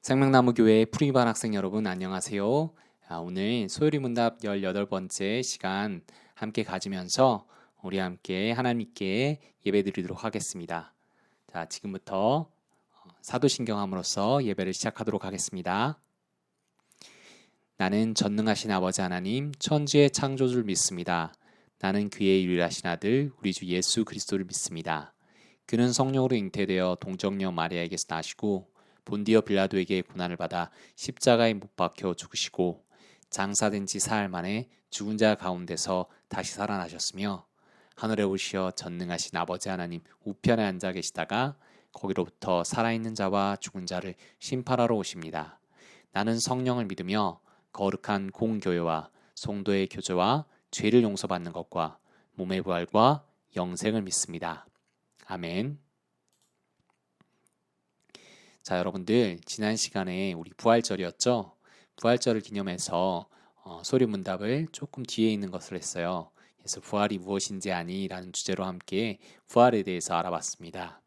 생명나무교회 프리반 학생 여러분 안녕하세요. 오늘 소요리 문답 18번째 시간 함께 가지면서 우리 함께 하나님께 예배드리도록 하겠습니다. 자, 지금부터 사도신경함으로써 예배를 시작하도록 하겠습니다. 나는 전능하신 아버지 하나님 천지의 창조주를 믿습니다. 나는 그의 유일하신 아들 우리 주 예수 그리스도를 믿습니다. 그는 성령으로 잉태되어 동정녀 마리아에게서 나시고 본디어 빌라도에게 고난을 받아 십자가에 못 박혀 죽으시고 장사된 지 사흘 만에 죽은 자 가운데서 다시 살아나셨으며 하늘에 오시어 전능하신 아버지 하나님 우편에 앉아 계시다가 거기로부터 살아있는 자와 죽은 자를 심판하러 오십니다. 나는 성령을 믿으며 거룩한 공교회와 성도의 교제와 죄를 용서받는 것과 몸의 부활과 영생을 믿습니다. 아멘. 자, 여러분들 지난 시간에 우리 부활절이었죠? 부활절을 기념해서 소리문답을 조금 뒤에 있는 것을 했어요. 그래서 부활이 무엇인지 아니? 라는 주제로 함께 부활에 대해서 알아봤습니다.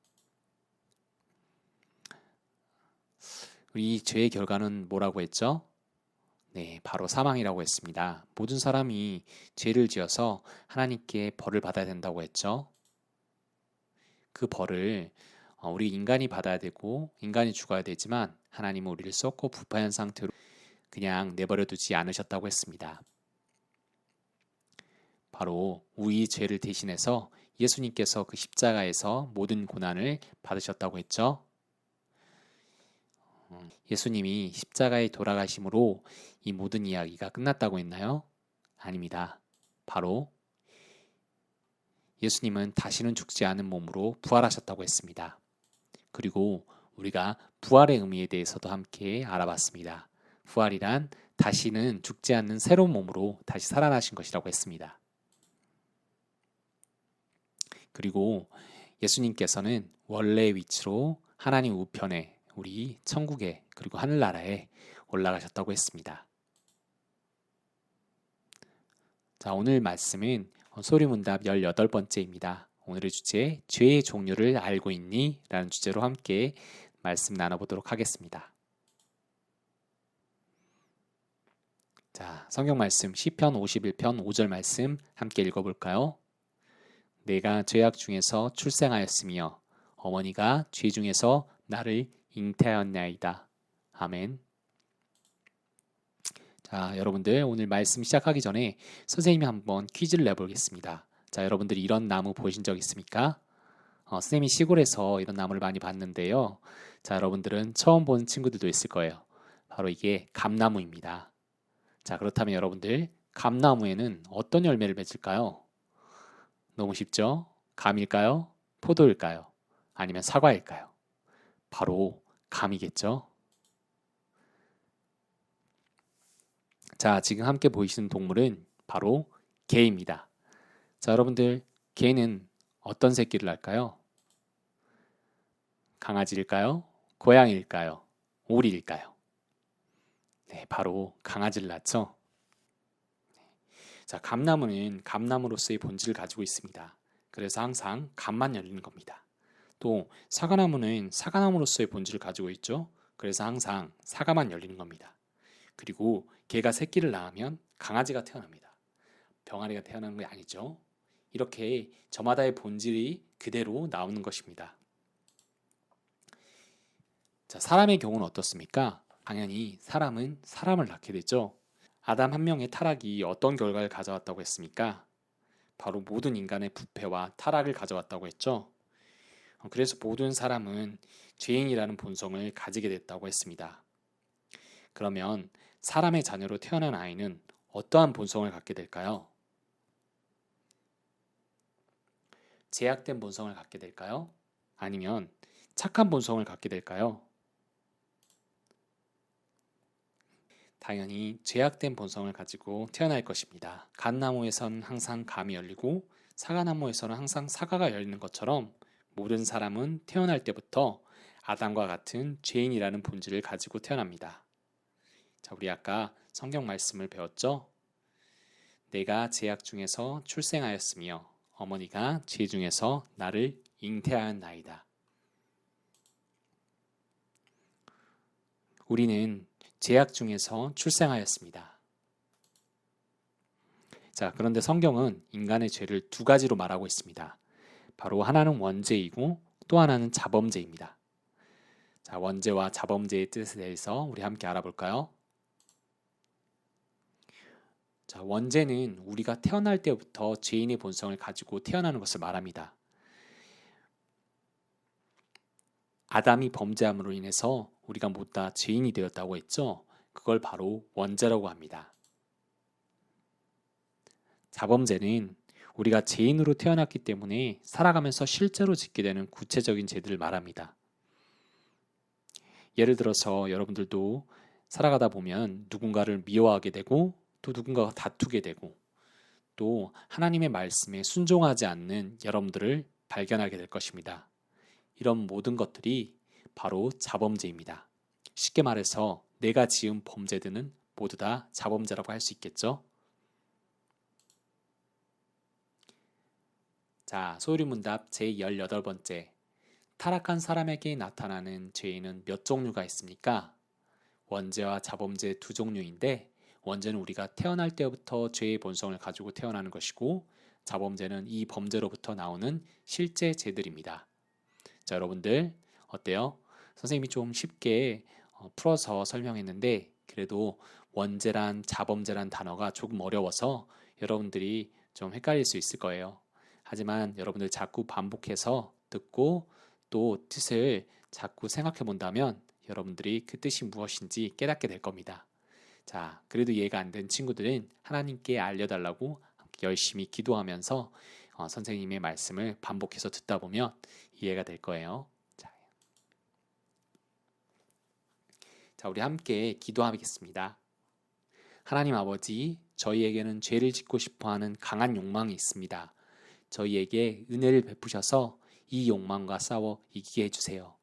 우리 죄의 결과는 뭐라고 했죠? 네, 바로 사망이라고 했습니다. 모든 사람이 죄를 지어서 하나님께 벌을 받아야 된다고 했죠? 그 벌을 우리 인간이 받아야 되고 인간이 죽어야 되지만 하나님은 우리를 썩고 부패한 상태로 그냥 내버려 두지 않으셨다고 했습니다. 바로 우리 죄를 대신해서 예수님께서 그 십자가에서 모든 고난을 받으셨다고 했죠. 예수님이 십자가에 돌아가심으로 이 모든 이야기가 끝났다고 했나요? 아닙니다. 바로 예수님은 다시는 죽지 않은 몸으로 부활하셨다고 했습니다. 그리고 우리가 부활의 의미에 대해서도 함께 알아봤습니다. 부활이란 다시는 죽지 않는 새로운 몸으로 다시 살아나신 것이라고 했습니다. 그리고 예수님께서는 원래의 위치로 하나님 우편에 우리 천국에 그리고 하늘나라에 올라가셨다고 했습니다. 자, 오늘 말씀은 소리문답 18번째입니다. 오늘의 주제, 죄의 종류를 알고 있니? 라는 주제로 함께 말씀 나눠보도록 하겠습니다. 자, 성경 말씀 시편 51편 5절 말씀 함께 읽어볼까요? 내가 죄악 중에서 출생하였으며 어머니가 죄 중에서 나를 잉태하였나이다. 아멘. 자, 여러분들 오늘 말씀 시작하기 전에 선생님이 한번 퀴즈를 내보겠습니다. 자, 여러분들이 이런 나무 보신 적 있습니까? 선생님이 시골에서 이런 나무를 많이 봤는데요. 자, 여러분들은 처음 본 친구들도 있을 거예요. 바로 이게 감나무입니다. 자, 그렇다면 여러분들 감나무에는 어떤 열매를 맺을까요? 너무 쉽죠? 감일까요? 포도일까요? 아니면 사과일까요? 바로 감이겠죠? 자, 지금 함께 보이시는 동물은 바로 개입니다. 자, 여러분들 개는 어떤 새끼를 낳을까요? 강아지일까요? 고양이일까요? 오리일까요? 네, 바로 강아지를 낳죠. 자, 감나무는 감나무로서의 본질을 가지고 있습니다. 그래서 항상 감만 열리는 겁니다. 또 사과나무는 사과나무로서의 본질을 가지고 있죠. 그래서 항상 사과만 열리는 겁니다. 그리고 개가 새끼를 낳으면 강아지가 태어납니다. 병아리가 태어나는 게 아니죠. 이렇게 저마다의 본질이 그대로 나오는 것입니다. 자, 사람의 경우는 어떻습니까? 당연히 사람은 사람을 낳게 되죠. 아담 한 명의 타락이 어떤 결과를 가져왔다고 했습니까? 바로 모든 인간의 부패와 타락을 가져왔다고 했죠. 그래서 모든 사람은 죄인이라는 본성을 가지게 됐다고 했습니다. 그러면 사람의 자녀로 태어난 아이는 어떠한 본성을 갖게 될까요? 제약된 본성을 갖게 될까요? 아니면 착한 본성을 갖게 될까요? 당연히 제약된 본성을 가지고 태어날 것입니다. 갓나무에서는 항상 감이 열리고 사과나무에서는 항상 사과가 열리는 것처럼 모든 사람은 태어날 때부터 아담과 같은 죄인이라는 본질을 가지고 태어납니다. 자, 우리 아까 성경 말씀을 배웠죠? 내가 제약 중에서 출생하였으며 어머니가 죄 중에서 나를 잉태하였나이다. 우리는 죄악 중에서 출생하였습니다. 자, 그런데 성경은 인간의 죄를 두 가지로 말하고 있습니다. 바로 하나는 원죄이고 또 하나는 자범죄입니다. 자, 원죄와 자범죄의 뜻에 대해서 우리 함께 알아볼까요? 자, 원죄는 우리가 태어날 때부터 죄인의 본성을 가지고 태어나는 것을 말합니다. 아담이 범죄함으로 인해서 우리가 모두 다 죄인이 되었다고 했죠? 그걸 바로 원죄라고 합니다. 자범죄는 우리가 죄인으로 태어났기 때문에 살아가면서 실제로 짓게 되는 구체적인 죄들을 말합니다. 예를 들어서 여러분들도 살아가다 보면 누군가를 미워하게 되고 또 누군가와 다투게 되고 또 하나님의 말씀에 순종하지 않는 여러분들을 발견하게 될 것입니다. 이런 모든 것들이 바로 자범죄입니다. 쉽게 말해서 내가 지은 범죄들은 모두 다 자범죄라고 할 수 있겠죠? 자, 소유문답 제18번째. 타락한 사람에게 나타나는 죄는 몇 종류가 있습니까? 원죄와 자범죄 두 종류인데 원죄는 우리가 태어날 때부터 죄의 본성을 가지고 태어나는 것이고 자범죄는 이 범죄로부터 나오는 실제 죄들입니다. 자, 여러분들 어때요? 선생님이 좀 쉽게 풀어서 설명했는데 그래도 원죄란 자범죄란 단어가 조금 어려워서 여러분들이 좀 헷갈릴 수 있을 거예요. 하지만 여러분들 자꾸 반복해서 듣고 또 뜻을 자꾸 생각해 본다면 여러분들이 그 뜻이 무엇인지 깨닫게 될 겁니다. 자, 그래도 이해가 안 된 친구들은 하나님께 알려달라고 열심히 기도하면서 선생님의 말씀을 반복해서 듣다 보면 이해가 될 거예요. 자, 우리 함께 기도하겠습니다. 하나님 아버지, 저희에게는 죄를 짓고 싶어하는 강한 욕망이 있습니다. 저희에게 은혜를 베푸셔서 이 욕망과 싸워 이기게 해주세요.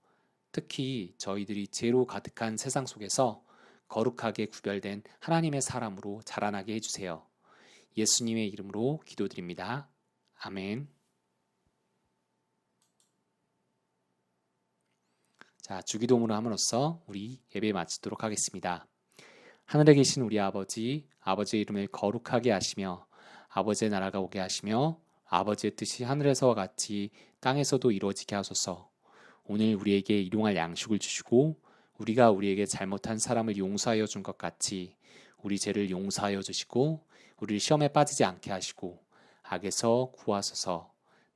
특히 저희들이 죄로 가득한 세상 속에서 거룩하게 구별된 하나님의 사람으로 자라나게 해주세요. 예수님의 이름으로 기도드립니다. 아멘. 자, 주기도문을 함으로써 우리 예배 마치도록 하겠습니다. 하늘에 계신 우리 아버지, 아버지의 이름을 거룩하게 하시며 아버지의 나라가 오게 하시며 아버지의 뜻이 하늘에서와 같이 땅에서도 이루어지게 하소서. 오늘 우리에게 일용할 양식을 주시고 우리가 우리에게 잘못한 사람을 용서하여 준 것 같이 우리 죄를 용서하여 주시고 우리를 시험에 빠지지 않게 하시고 악에서 구하소서.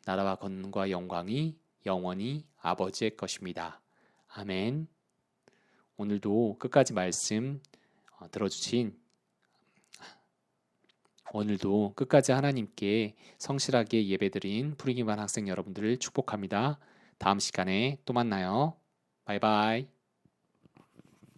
나라와 권능과 영광이 영원히 아버지의 것입니다. 아멘. 오늘도 끝까지 말씀 들어주신 오늘도 끝까지 하나님께 성실하게 예배드린 푸르기반 학생 여러분들을 축복합니다. 다음 시간에 또 만나요. 바이바이.